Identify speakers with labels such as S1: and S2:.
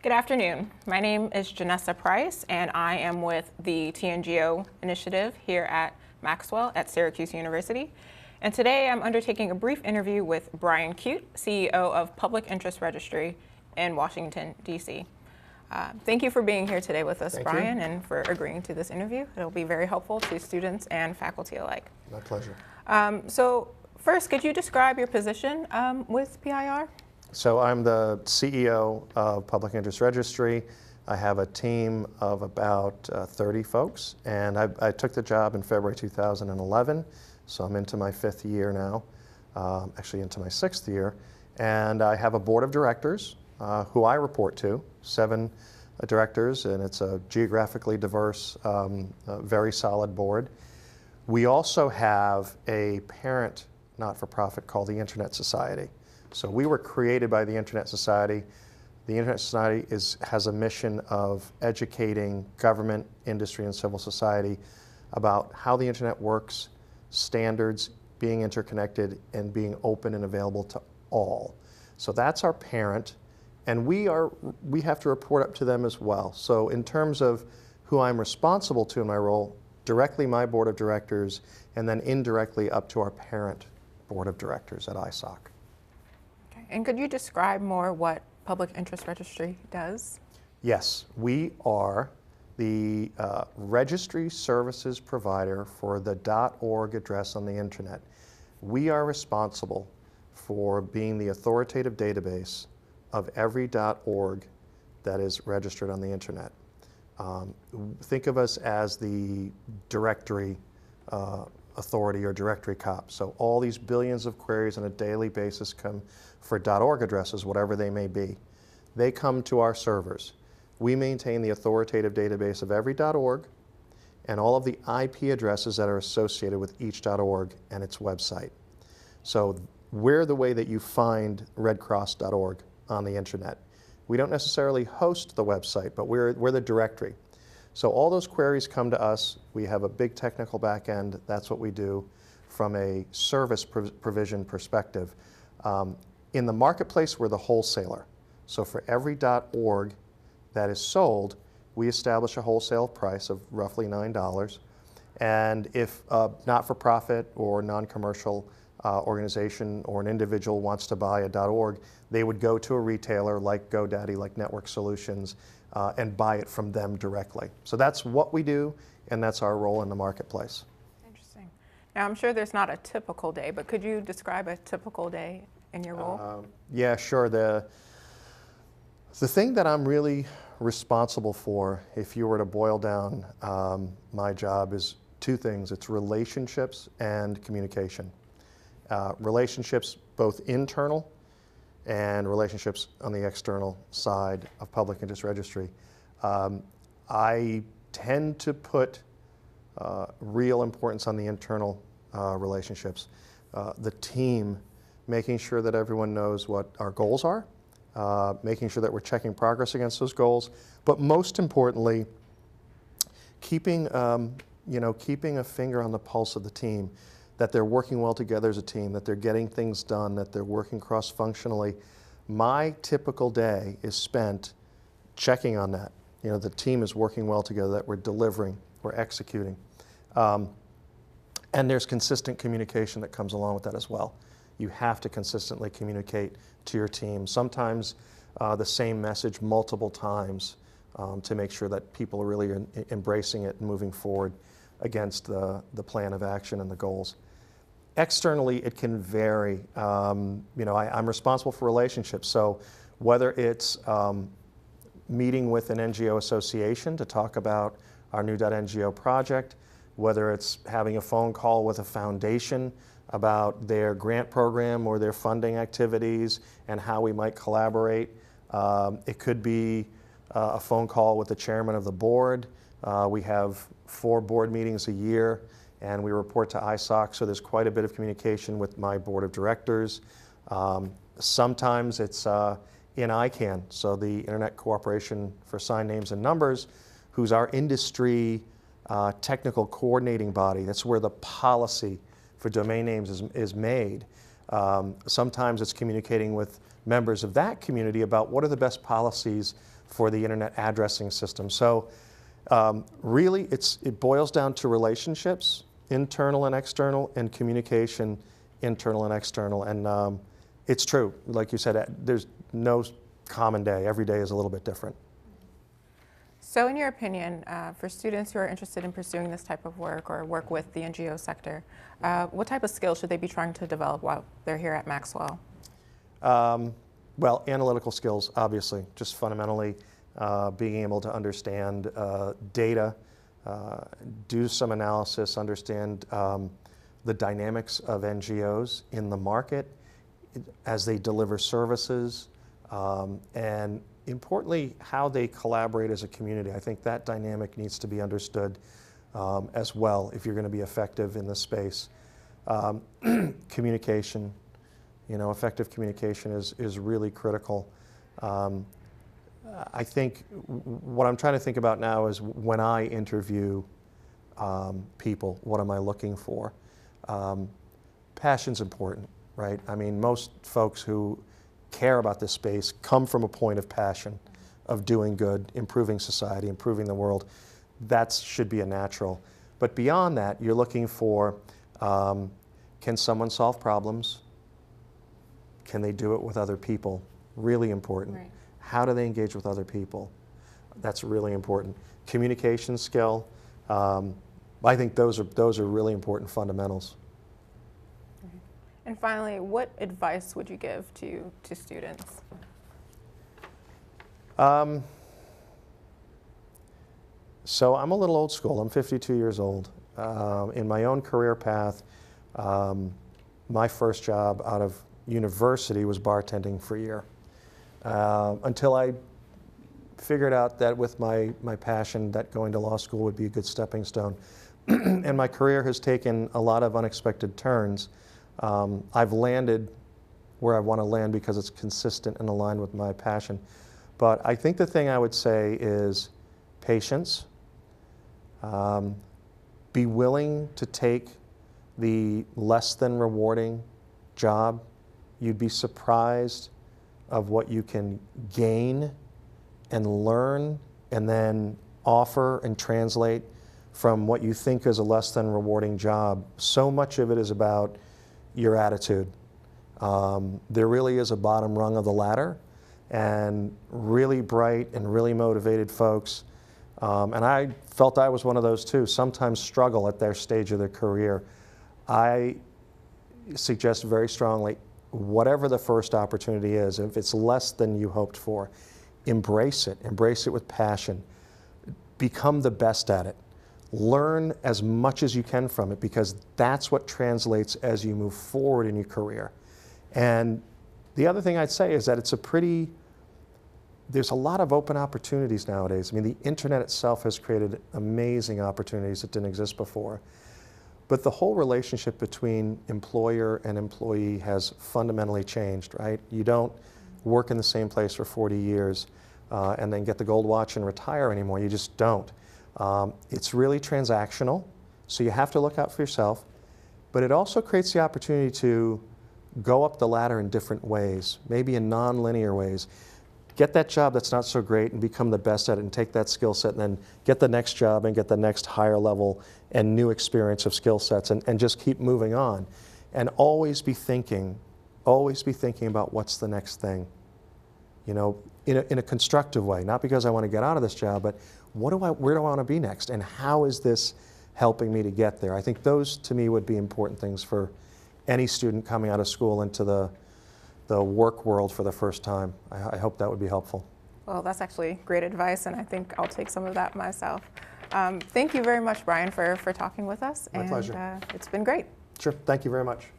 S1: Good afternoon. My name is Janessa Price, and I am with the TNGO initiative here at Maxwell at Syracuse University. And today I'm undertaking a brief interview with Brian Cute, CEO of Public Interest Registry in Washington, D.C. Thank you for being here today with us,
S2: Thank
S1: Brian,
S2: you.
S1: and for agreeing to this interview. It'll be very helpful to students and faculty alike.
S2: My pleasure.
S1: So first, could you describe your position with PIR?
S2: So I'm the CEO of Public Interest Registry. I have a team of about 30 folks, and I took the job in February 2011, so I'm into my 5th year now, actually into my 6th year. And I have a board of directors who I report to, 7 directors, and it's a geographically diverse, very solid board. We also have a parent not-for-profit called the Internet Society. So we were created by the Internet Society. The Internet Society has a mission of educating government, industry, and civil society about how the Internet works, standards, being interconnected, and being open and available to all. So that's our parent, and we have to report up to them as well. So in terms of who I'm responsible to in my role, directly my board of directors, and then indirectly up to our parent board of directors at ISOC.
S1: And could you describe more what Public Interest Registry does?
S2: Yes, we are the registry services provider for the .org address on the internet. We are responsible for being the authoritative database of every .org that is registered on the internet. Think of us as the directory authority or directory cop. So all these billions of queries on a daily basis come for .org addresses, whatever they may be. They come to our servers. We maintain the authoritative database of every .org and all of the IP addresses that are associated with each .org and its website. So we're the way that you find redcross.org on the internet. We don't necessarily host the website, but we're the directory. So all those queries come to us. We have a big technical back end. That's what we do from a service provision perspective. In the marketplace, we're the wholesaler. So for every .org that is sold, we establish a wholesale price of roughly $9. And if a not-for-profit or non-commercial organization or an individual wants to buy a .org, they would go to a retailer like GoDaddy, like Network Solutions, and buy it from them directly. So that's what we do, and that's our role in the marketplace.
S1: Interesting. Now, I'm sure there's not a typical day, but could you describe a typical day in your role?
S2: Yeah, sure. The thing that I'm really responsible for, if you were to boil down my job, is 2 things. It's relationships and communication. Relationships both internal and relationships on the external side of Public Interest Registry. I tend to put real importance on the internal relationships. The team, making sure that everyone knows what our goals are, making sure that we're checking progress against those goals, but most importantly, keeping a finger on the pulse of the team, that they're working well together as a team, that they're getting things done, that they're working cross-functionally. My typical day is spent checking on that. You know, the team is working well together, that we're delivering, we're executing. And there's consistent communication that comes along with that as well. You have to consistently communicate to your team, sometimes the same message multiple times to make sure that people are really embracing it and moving forward against the plan of action and the goals. Externally, it can vary. I'm responsible for relationships, so whether it's meeting with an NGO association to talk about our new .ngo project, whether it's having a phone call with a foundation about their grant program or their funding activities and how we might collaborate. It could be a phone call with the chairman of the board. We have 4 board meetings a year, and we report to ISOC, so there's quite a bit of communication with my board of directors. Sometimes it's in ICANN, so the Internet Cooperation for Signed Names and Numbers, who's our industry technical coordinating body. That's where the policy for domain names is made. Sometimes it's communicating with members of that community about what are the best policies for the internet addressing system. So really it boils down to relationships, internal and external, and communication, internal and external. And it's true, like you said, there's no common day. Every day is a little bit different.
S1: So in your opinion, for students who are interested in pursuing this type of work or work with the NGO sector, what type of skills should they be trying to develop while they're here at Maxwell?
S2: Well, analytical skills, obviously, just fundamentally being able to understand data, do some analysis, understand the dynamics of NGOs in the market as they deliver services, and importantly, how they collaborate as a community. I think that dynamic needs to be understood as well if you're going to be effective in this space. Communication, effective communication is really critical. I think what I'm trying to think about now is when I interview people, what am I looking for? Passion's important, right? I mean, most folks who care about this space come from a point of passion, of doing good, improving society, improving the world. That should be a natural. But beyond that, you're looking for, can someone solve problems? Can they do it with other people? Really important. Right. How do they engage with other people? That's really important. Communication skill, I think those are really important fundamentals.
S1: And finally, what advice would you give to students?
S2: So I'm a little old school. I'm 52 years old. In my own career path, my first job out of university was bartending for a year. Until I figured out that with my passion that going to law school would be a good stepping stone. And my career has taken a lot of unexpected turns. I've landed where I want to land because it's consistent and aligned with my passion. But I think the thing I would say is patience. Be willing to take the less than rewarding job. You'd be surprised of what you can gain and learn and then offer and translate from what you think is a less than rewarding job. So much of it is about your attitude. There really is a bottom rung of the ladder, and really bright and really motivated folks, and I felt I was one of those too, sometimes struggle at their stage of their career. I suggest very strongly, whatever the first opportunity is, if it's less than you hoped for, embrace it with passion, become the best at it. Learn as much as you can from it, because that's what translates as you move forward in your career. And the other thing I'd say is that there's a lot of open opportunities nowadays. I mean, the internet itself has created amazing opportunities that didn't exist before. But the whole relationship between employer and employee has fundamentally changed, right? You don't work in the same place for 40 years and then get the gold watch and retire anymore. You just don't. It's really transactional, so you have to look out for yourself, but it also creates the opportunity to go up the ladder in different ways, maybe in non-linear ways. Get that job that's not so great and become the best at it and take that skill set and then get the next job and get the next higher level and new experience of skill sets and just keep moving on. And always be thinking about what's the next thing. In a constructive way, not because I want to get out of this job, but where do I want to be next, and how is this helping me to get there? I think those, to me, would be important things for any student coming out of school into the work world for the first time. I hope that would be helpful.
S1: Well, that's actually great advice, and I think I'll take some of that myself. Thank you very much, Brian, for talking with us.
S2: My pleasure.
S1: It's been great.
S2: Sure. Thank you very much.